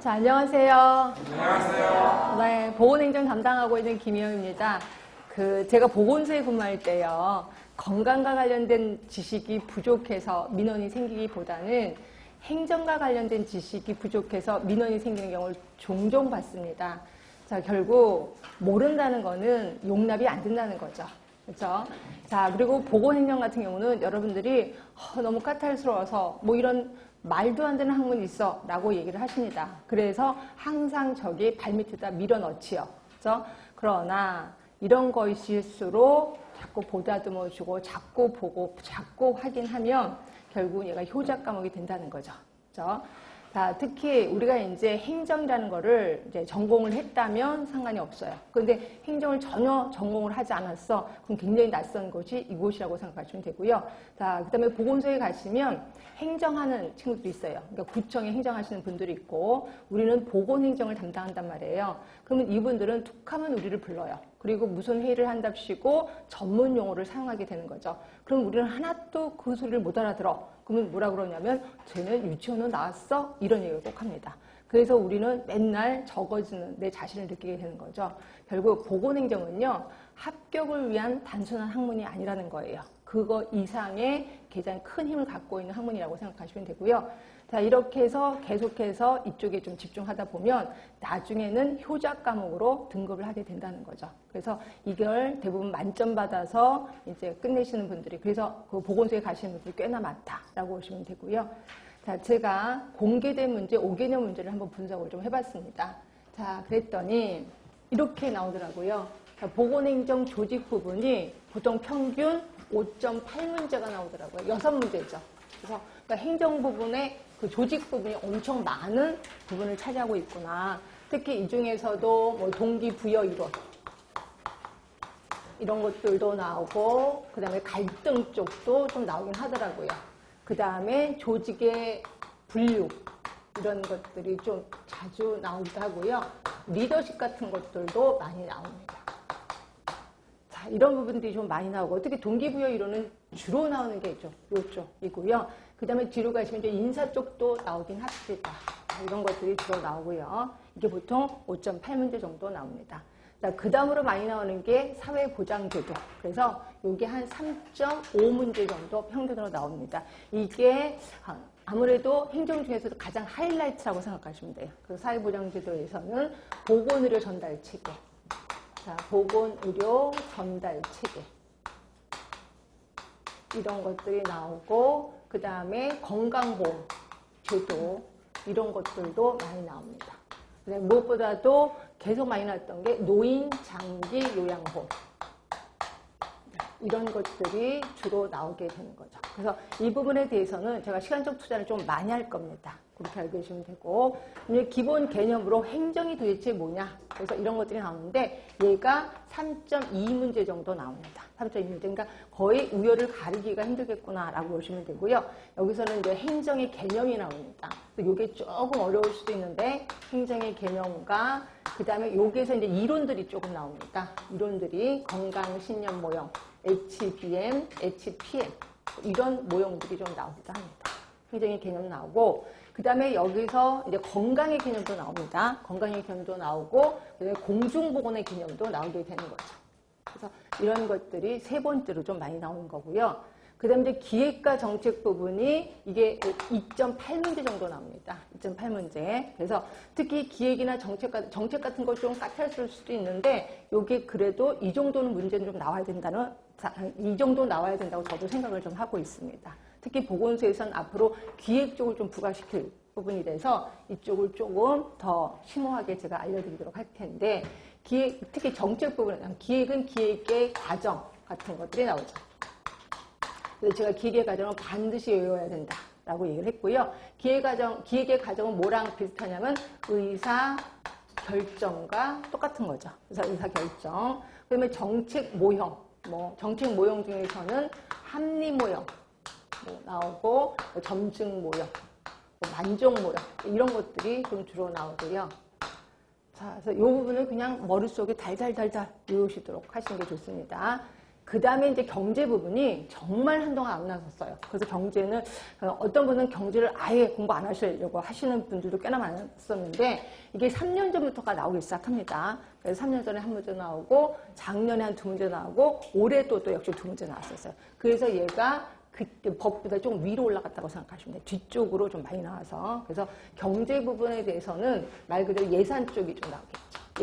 자, 안녕하세요. 안녕하세요. 네, 보건행정 담당하고 있는 김희영입니다. 제가 보건소에 근무할 때요, 건강과 관련된 지식이 부족해서 민원이 생기기보다는 행정과 관련된 지식이 부족해서 민원이 생기는 경우를 종종 봤습니다. 자, 결국 모른다는 거는 용납이 안 된다는 거죠. 그렇죠? 자, 그리고 보건행정 같은 경우는 여러분들이 너무 까탈스러워서 뭐 이런 말도 안 되는 학문이 있어 라고 얘기를 하십니다. 그래서 항상 저기 발밑에다 밀어넣지요. 그렇죠? 그러나 이런 것일수록 자꾸 보다듬어 주고 자꾸 보고 자꾸 확인하면 결국 얘가 효자 과목이 된다는 거죠. 그렇죠? 자, 특히 우리가 이제 행정이라는 거를 이제 전공을 했다면 상관이 없어요. 그런데 행정을 전혀 전공을 하지 않았어. 그럼 굉장히 낯선 곳이 이곳이라고 생각하시면 되고요. 자, 그다음에 보건소에 가시면 행정하는 친구들이 있어요. 그러니까 구청에 행정하시는 분들이 있고 우리는 보건행정을 담당한단 말이에요. 그러면 이분들은 툭하면 우리를 불러요. 그리고 무슨 회의를 한답시고 전문 용어를 사용하게 되는 거죠. 그럼 우리는 하나도 그 소리를 못 알아들어. 그러면 뭐라 그러냐면 쟤는 유치원으로 나왔어? 이런 얘기를 꼭 합니다. 그래서 우리는 맨날 적어지는 내 자신을 느끼게 되는 거죠. 결국 보건행정은요. 합격을 위한 단순한 학문이 아니라는 거예요. 그거 이상의 가장 큰 힘을 갖고 있는 학문이라고 생각하시면 되고요. 자, 이렇게 해서 계속해서 이쪽에 좀 집중하다 보면 나중에는 효자 과목으로 등급을 하게 된다는 거죠. 그래서 이걸 대부분 만점 받아서 이제 끝내시는 분들이, 그래서 그 보건소에 가시는 분들이 꽤나 많다라고 보시면 되고요. 자, 제가 공개된 문제, 5개년 문제를 한번 분석을 좀 해봤습니다. 자, 그랬더니 이렇게 나오더라고요. 자, 보건행정 조직 부분이 보통 평균 5.8문제가 나오더라고요. 6문제죠. 그래서 그러니까 행정 부분에 그 조직 부분이 엄청 많은 부분을 차지하고 있구나. 특히 이 중에서도 뭐 동기부여 이론 이런 것들도 나오고, 그 다음에 갈등 쪽도 좀 나오긴 하더라고요. 그 다음에 조직의 분류 이런 것들이 좀 자주 나오기도 하고요. 리더십 같은 것들도 많이 나옵니다. 자, 이런 부분들이 좀 많이 나오고, 특히 동기부여 이론은 주로 나오는 게 있죠. 이쪽이고요. 그 다음에 뒤로 가시면 이제 인사 쪽도 나오긴 합니다. 이런 것들이 주로 나오고요. 이게 보통 5.8문제 정도 나옵니다. 그 다음으로 많이 나오는 게 사회보장제도. 그래서 이게 한 3.5문제 정도 평균으로 나옵니다. 이게 아무래도 행정 중에서도 가장 하이라이트라고 생각하시면 돼요. 그 사회보장제도에서는 보건의료 전달 체계. 자, 보건의료 전달 체계. 이런 것들이 나오고, 그 다음에 건강보험 제도 이런 것들도 많이 나옵니다. 무엇보다도 계속 많이 나왔던 게 노인 장기 요양보험 이런 것들이 주로 나오게 되는 거죠. 그래서 이 부분에 대해서는 제가 시간적 투자를 좀 많이 할 겁니다. 그렇게 알고 계시면 되고, 이제 기본 개념으로 행정이 도대체 뭐냐, 그래서 이런 것들이 나오는데 얘가 3.2문제 정도 나옵니다. 3.2문제. 그러니까 거의 우열을 가리기가 힘들겠구나라고 보시면 되고요. 여기서는 이제 행정의 개념이 나옵니다. 이게 조금 어려울 수도 있는데 행정의 개념과 그 다음에 여기에서 이제 이론들이 조금 나옵니다. 이론들이 건강신념 모형, HBM, HPM 이런 모형들이 좀 나오기도 합니다. 행정의 개념 나오고, 그 다음에 여기서 이제 건강의 개념도 나옵니다. 건강의 개념도 나오고, 그다음에 공중보건의 개념도 나오게 되는 거죠. 그래서 이런 것들이 세 번째로 좀 많이 나오는 거고요. 그 다음에 이제 기획과 정책 부분이 이게 2.8문제 정도 나옵니다. 2.8문제. 그래서 특히 기획이나 정책 같은 거 좀 까탈스러울 수도 있는데, 요게 그래도 이 정도는 문제는 좀 나와야 이 정도 나와야 된다고 저도 생각을 좀 하고 있습니다. 특히 보건소에서는 앞으로 기획 쪽을 좀 부과시킬 부분이 돼서 이쪽을 조금 더 심오하게 제가 알려드리도록 할 텐데, 특히 정책 부분은 기획은 기획의 과정 같은 것들이 나오죠. 그래서 제가 기획의 과정은 반드시 외워야 된다라고 얘기를 했고요. 기획의 과정은 뭐랑 비슷하냐면 의사 결정과 똑같은 거죠. 그래서 의사 결정. 그다음에 정책 모형. 정책 모형 중에서는 합리 모형 나오고, 점증 모형, 만족 모형 이런 것들이 좀 주로 나오고요. 자, 그래서 이 부분을 그냥 머릿속에 달달달달 외우시도록 하시는 게 좋습니다. 그 다음에 이제 경제 부분이 정말 한동안 안 나섰어요. 그래서 경제는 어떤 분은 경제를 아예 공부 안 하시려고 하시는 분들도 꽤나 많았었는데 이게 3년 전부터가 나오기 시작합니다. 그래서 3년 전에 한 문제 나오고 작년에 한 2문제 나오고 올해 또 역시 2문제 나왔었어요. 그래서 얘가 그 법보다 좀 위로 올라갔다고 생각하시면 돼요. 뒤쪽으로 좀 많이 나와서. 그래서 경제 부분에 대해서는 말 그대로 예산 쪽이 좀 나오게.